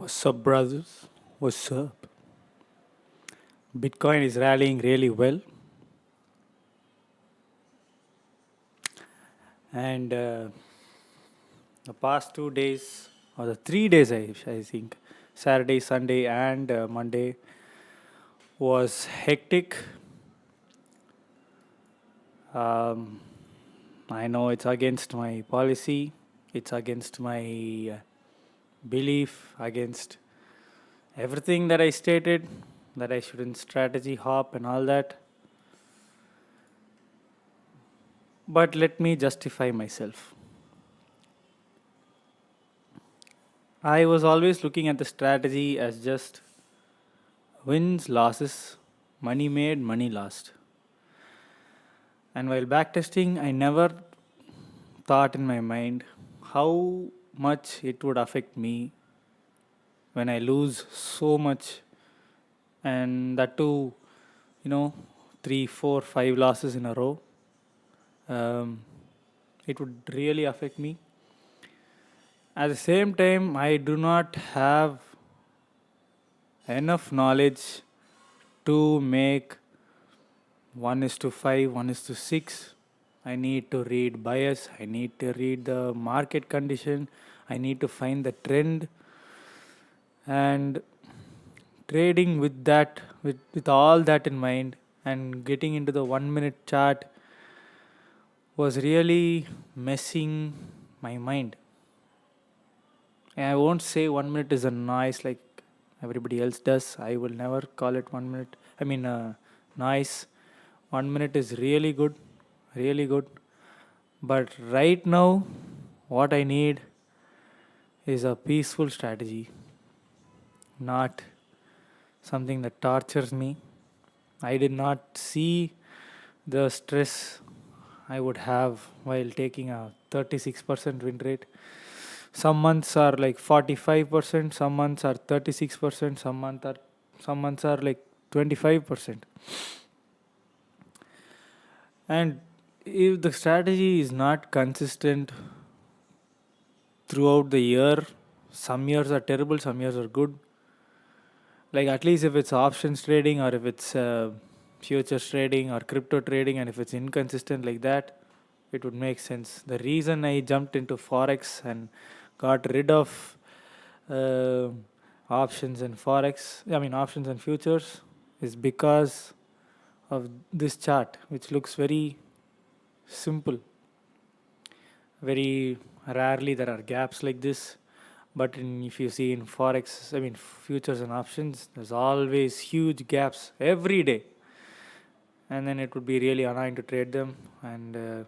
What's up, brothers? What's up? Bitcoin is rallying really well, and the past 2 days, or the 3 days, I think, Saturday, Sunday, and Monday, was hectic. Um, I know it's against my policy, it's against my belief, against everything that I stated, that I shouldn't strategy hop and all that. But let me justify myself. I was always looking at the strategy as just wins, losses, money made, money lost. And while backtesting, I never thought in my mind how much it would affect me when I lose so much, and that too, you know, three, four, five losses in a row. Um, it would really affect me. At the same time, I do not have enough knowledge to make 1 is to 5, 1 is to 6. I need to read bias, I need to read the market condition, I need to find the trend, and trading with that, with all that in mind, and getting into the 1 minute chart was really messing my mind. And I won't say 1 minute is a noise like everybody else does. I will never call it 1 minute. Noise. 1 minute is really good, really good. But right now, what I need is a peaceful strategy, not something that tortures me. I did not see the stress I would have while taking a 36% win rate. Some months are like 45%, some months are 36%, some months are like 25%. And if the strategy is not consistent throughout the year, some years are terrible, some years are good. Like at least if it's options trading, or if it's futures trading or crypto trading, and if it's inconsistent like that, it would make sense. The reason I jumped into forex and got rid of uh, options and options and futures, is because of this chart, which looks very simple. Very rarely there are gaps like this, but if you see in forex, futures and options, there's always huge gaps every day, and then it would be really annoying to trade them, and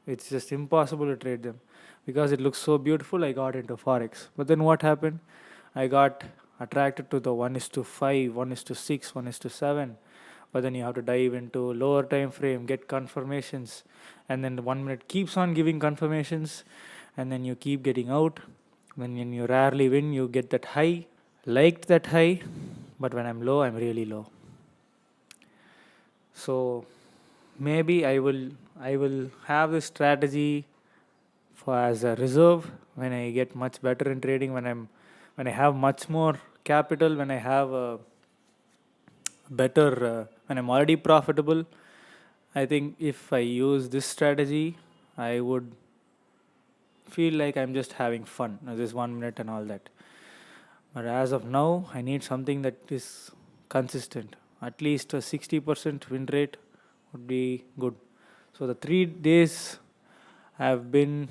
it's just impossible to trade them because it looks so beautiful. I got into forex, but then what happened? I got attracted to the 1 is to 5, 1 is to 6, 1 is to 7, but then you have to dive into lower time frame, get confirmations, and then the 1 minute keeps on giving confirmations, and then you keep getting out. When you rarely win, you get that high, liked that high, but when I'm low, I'm really low. So maybe I will have this strategy for as a reserve when I get much better in trading, when I have much more capital, when I have a better when I'm already profitable. I think if I use this strategy, I would feel like I'm just having fun, this 1 minute and all that. But as of now, I need something that is consistent. At least a 60% win rate would be good. So the 3 days have been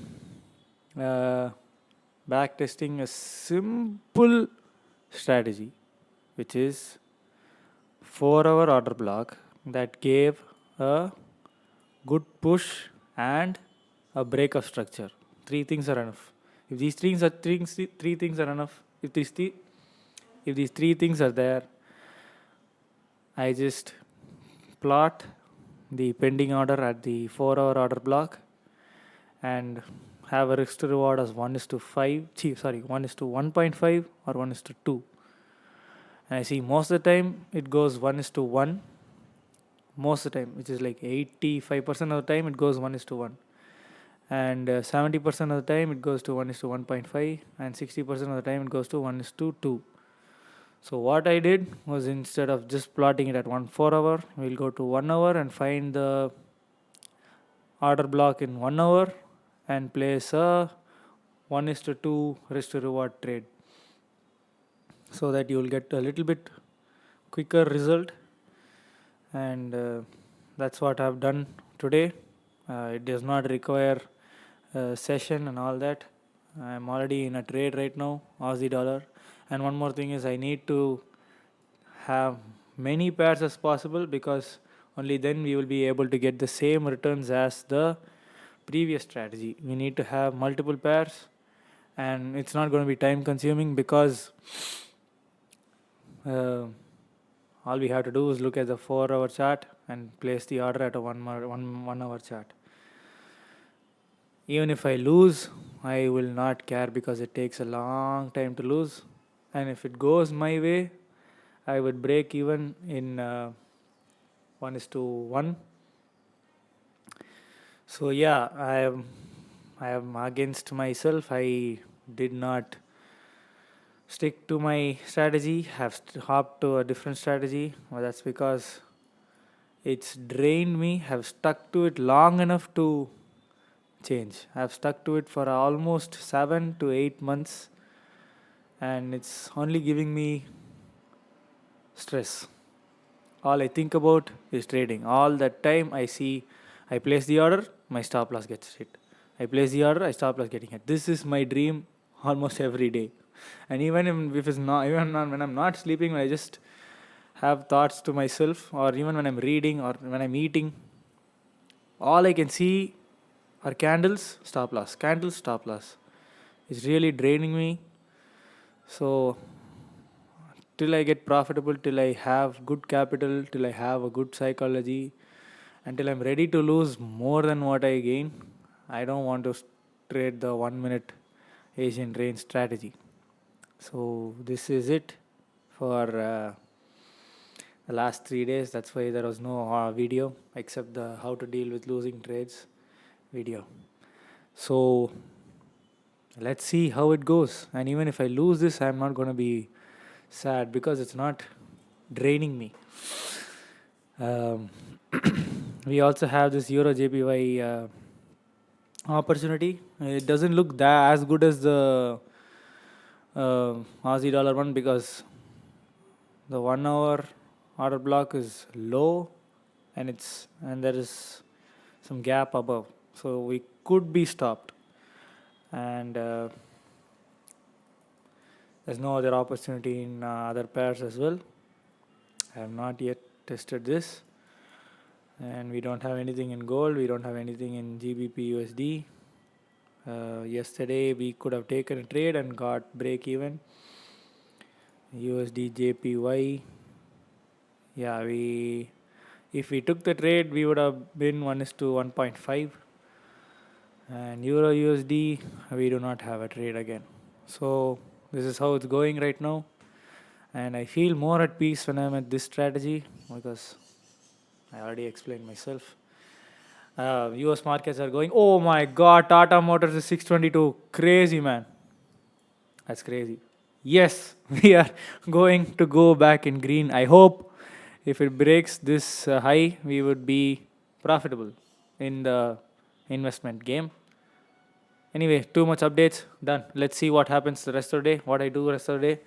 uh, back testing a simple strategy, which is 4 hour order block that gave a good push and a break of structure. Three things are enough. If these three things are enough, if these three things are there, I just plot the pending order at the 4 hour order block and have a risk to reward as 1 is to 5, 1 is to 1.5 or 1 is to 2. And I see most of the time it goes 1 is to 1, most of the time, which is like 85% of the time it goes 1 is to 1. and 70% of the time it goes to 1 is to 1.5, and 60% of the time it goes to 1 is to 2. So what I did was, instead of just plotting it at 1 4 hour, we'll go to 1 hour and find the order block in 1 hour and place a 1 is to 2 risk to reward trade, so that you will get a little bit quicker result. And that's what I've done today. It does not require a session and all that. I'm already in a trade right now, Aussie dollar. And one more thing is, I need to have many pairs as possible, because only then we will be able to get the same returns as the previous strategy. We need to have multiple pairs, and it's not going to be time consuming, because uh, all we have to do is look at the 4 hour chart and place the order at a 1 hour chart. Even if I lose, I will not care, because it takes a long time to lose. And if it goes my way, I would break even in 1 is to 1. So yeah, I am against myself. I did not stick to my strategy, have hopped to a different strategy. Well, that's because it's drained me. Have stuck to it long enough to change. I've stuck to it for almost 7 to 8 months, and it's only giving me stress. All I think about is trading. All that time I see, I place the order, my stop loss gets hit. I place the order, I stop loss getting hit. This is my dream almost every day. And even if it's not, when I'm not sleeping, when I just have thoughts to myself, or even when I'm reading or when I'm eating, all I can see are candles, stop loss, candles, stop loss. It's really draining me. So till I get profitable, till I have good capital, till I have a good psychology, until I'm ready to lose more than what I gain, I don't want to trade the 1 minute Asian range strategy. So this is it for the last 3 days. That's why there was no video except the how to deal with losing trades video. So let's see how it goes. And even if I lose this, I'm not going to be sad, because it's not draining me. Um, we also have this Euro JPY opportunity. It doesn't look that as good as the Aussie dollar one, because the 1 hour order block is low, and there is some gap above, so we could be stopped. And there's no other opportunity in other pairs as well. I have not yet tested this. And we don't have anything in gold, we don't have anything in GBP USD. Yesterday we could have taken a trade and got break even. USD JPY, yeah, if we took the trade, we would have been 1 is to 1.5. And Euro USD, we do not have a trade again. So this is how it's going right now, and I feel more at peace when I'm at this strategy, because I already explained myself. US markets are going. Oh my god, Tata Motors is 622. Crazy, man. That's crazy. Yes, we are going to go back in green. I hope if it breaks this high, we would be profitable in the investment game. Anyway, too much updates. Done. Let's see what happens the rest of the day. What I do rest of the day.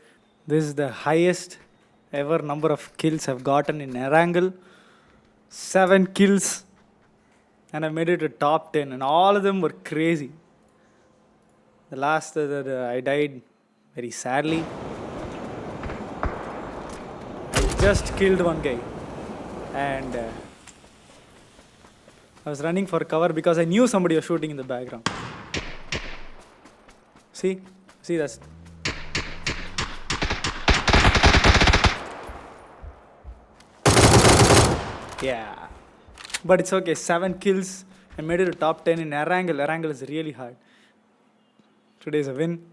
This is the highest ever number of kills I've gotten in Erangel. 7 kills. And I made it a top 10. And all of them were crazy. The last I died very sadly. I just killed one guy. And I was running for cover because I knew somebody was shooting in the background. See, that's. Yeah. But it's okay. 7 kills. I made it a top 10 in Erangel. Erangel is really hard. Today's a win.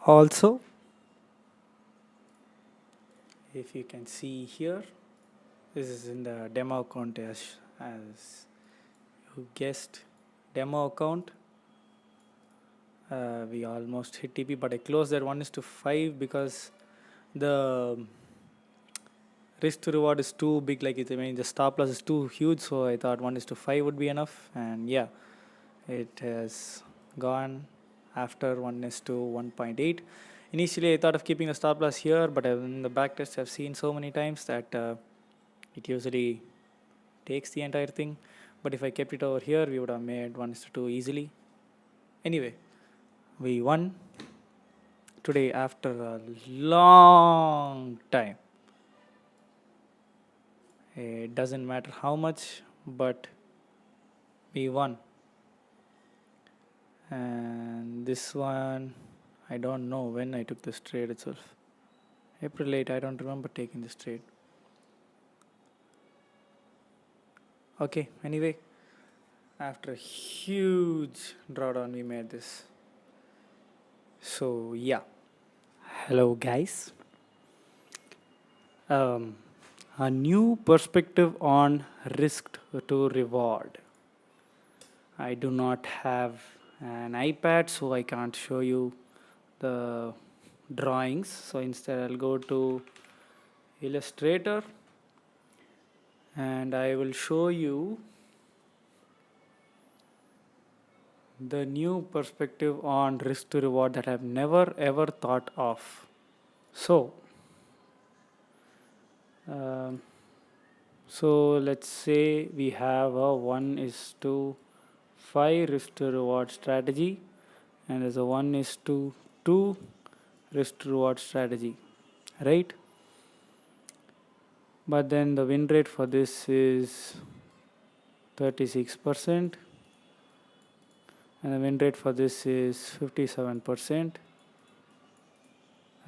Also, if you can see here, this is in the demo account, as you guessed, demo account. We almost hit TP, but I closed that 1 is to 5 because the risk to reward is too big. Like it, I mean, the stop loss is too huge, so I thought 1 is to 5 would be enough. And yeah, it has gone after 1 is to 1.8. Initially, I thought of keeping a stop loss here, but in the back test, I've seen so many times that it usually takes the entire thing. But if I kept it over here, we would have made 1 is to 2 easily. Anyway, we won today after a long time. It doesn't matter how much, but we won. And this one, I don't know when I took this trade itself. April 8, I don't remember taking this trade. Okay, anyway, after a huge drawdown, we made this. So, yeah. Hello, guys. A new perspective on risk to reward. I do not have an iPad, so I can't show you the drawings. So instead, I'll go to Illustrator and I will show you the new perspective on risk to reward that I've never ever thought of. So, um, let's say we have a 1 is to 5 risk to reward strategy, and there's a 1 is to 2 risk to reward strategy, right? But then the win rate for this is 36%, and the win rate for this is 57%,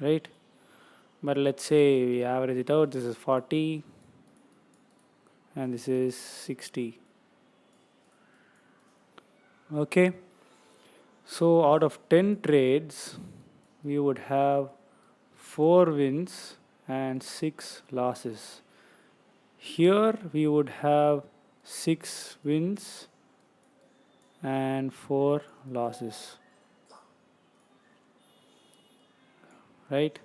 right? But let's say we average it out, this is 40 and this is 60. Okay, so out of 10 trades, we would have 4 wins and 6 losses. Here we would have 6 wins and 4 losses, right?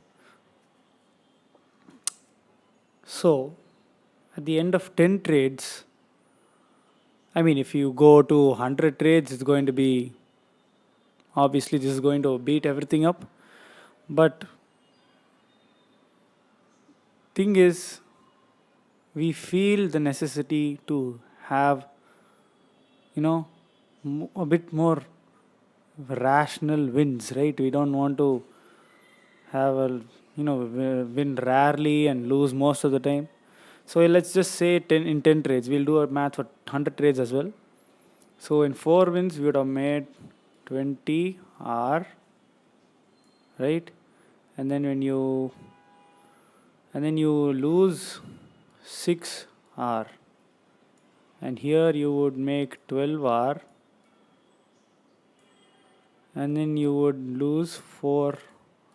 So at the end of 10 trades, I mean, if you go to 100 trades, it's going to be, obviously this is going to beat everything up. But thing is, we feel the necessity to have, a bit more rational wins, right? We don't want to have a, win rarely and lose most of the time. So let's just say 10 in 10 trades. We'll do a math for 100 trades as well. So in 4 wins, we would have made 20 R, right? And then you lose 6 R, and here you would make 12 R, and then you would lose 4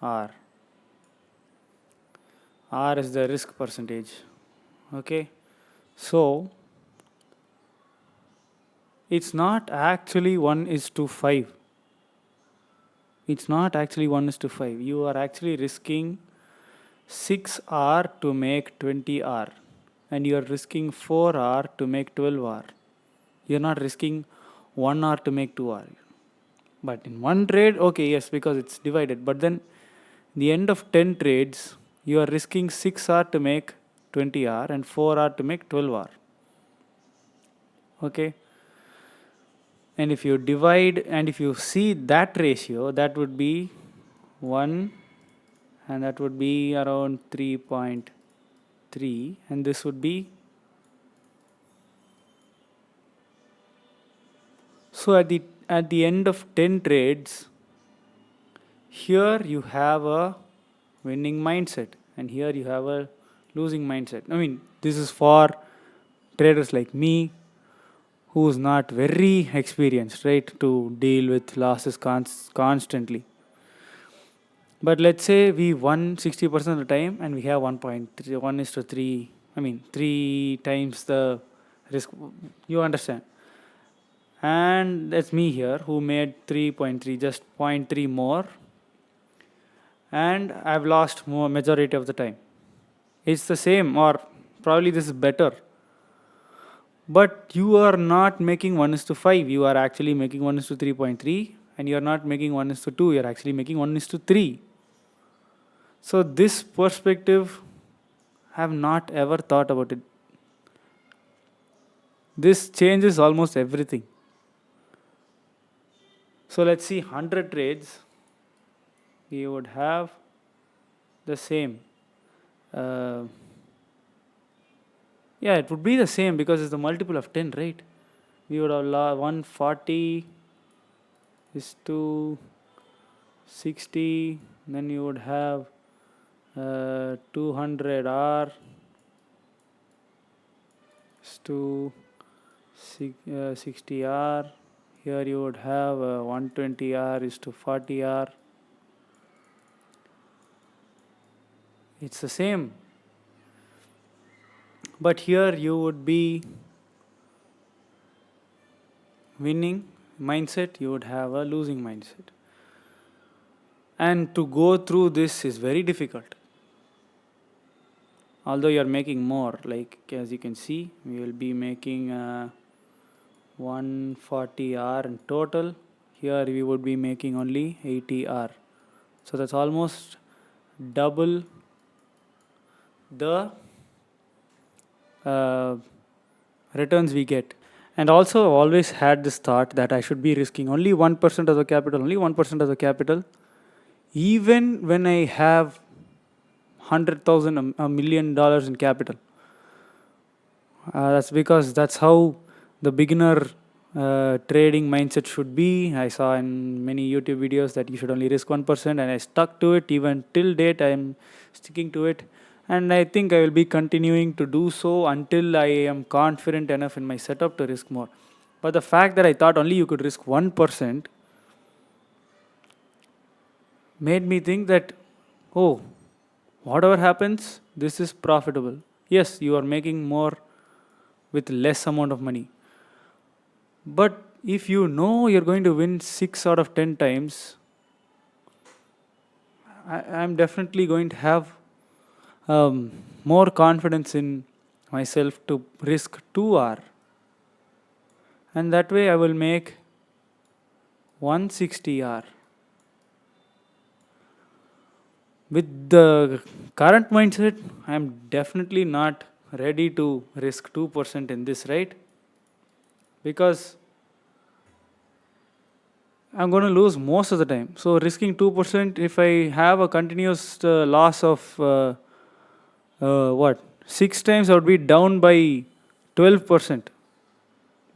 R. R is the risk percentage. Okay, so it's not actually 1 is to 5. It's not actually 1 is to 5. You are actually risking 6 R to make 20 R, and you are risking 4 R to make 12 R. You're not risking 1 R to make 2 R. But in one trade, okay, yes, because it's divided. But then, the end of 10 trades, you are risking 6 R to make 20 R and 4 R to make 12 R. Okay. And if you divide and if you see that ratio, that would be 1, and that would be around 3.3, and this would be, so at the end of 10 trades, here you have a winning mindset and here you have a losing mindset. I mean, this is for traders like me who's not very experienced, right, to deal with losses constantly. But let's say we won 60% of the time and we have 1.3, 1 is to 3, I mean 3 times the risk. You understand? And that's me here who made 3.3, just 0.3 more, and I've lost more majority of the time. It's the same, or probably this is better. But you are not making 1 is to 5. You are actually making 1 is to 3.3, and you are not making 1 is to 2. You are actually making 1 is to 3. So this perspective, I have not ever thought about it. This changes almost everything. So let's see 100 trades. We would have the same. Uh, yeah, it would be the same because it's the multiple of 10, right? We would have 140 is to 60, then you would have 200 R is to 60 R. Here you would have 120 R is to 40 R. It's the same. But here you would be winning mindset, you would have a losing mindset. And to go through this is very difficult. Although you are making more, like as you can see, we will be making 140 R in total. Here we would be making only 80 R. So that's almost double the returns we get. And also I've always had this thought that I should be risking only 1% of the capital, only 1% of the capital, even when I have 100,000, $1 million in capital. That's because that's how the beginner trading mindset should be. I saw in many YouTube videos that you should only risk 1%, and I stuck to it. Even till date, I am sticking to it. And I think I will be continuing to do so until I am confident enough in my setup to risk more. But the fact that I thought only you could risk 1% made me think that, oh, whatever happens, this is profitable. Yes, you are making more with less amount of money. But if you know you're going to win 6 out of 10 times, I'm definitely going to have more confidence in myself to risk 2R. And that way I will make 160R. With the current mindset, I'm definitely not ready to risk 2% in this, right? Because I'm going to lose most of the time. So risking 2%, if I have a continuous loss of what 6 times, I would be down by 12%.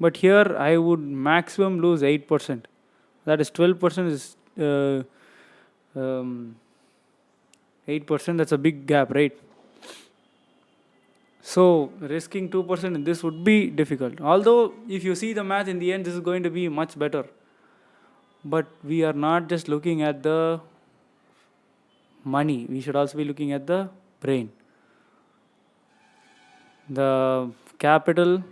But here I would maximum lose 8%. That is 12% is 8%. That's a big gap, right? So risking 2% in this would be difficult. Although if you see the math in the end, this is going to be much better. But we are not just looking at the money. We should also be looking at the brain. The capital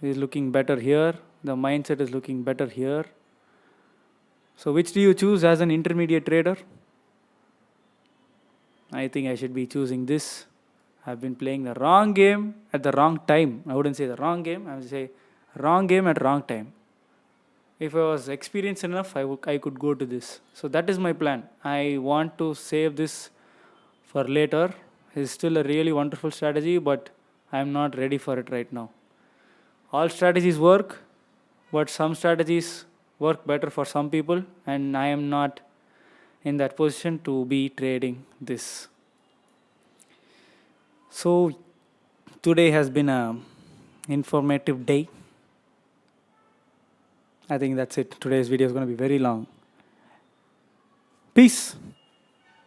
is looking better here. The mindset is looking better here. So which do you choose as an intermediate trader? I think I should be choosing this. I've been playing the wrong game at the wrong time. I wouldn't say the wrong game. I would say wrong game at wrong time. If I was experienced enough, I could go to this. So that is my plan. I want to save this for later. It's still a really wonderful strategy, but I'm not ready for it right now. All strategies work, but some strategies work better for some people, and I am not in that position to be trading this. So today has been a informative day. I think that's it. Today's video is going to be very long. Peace.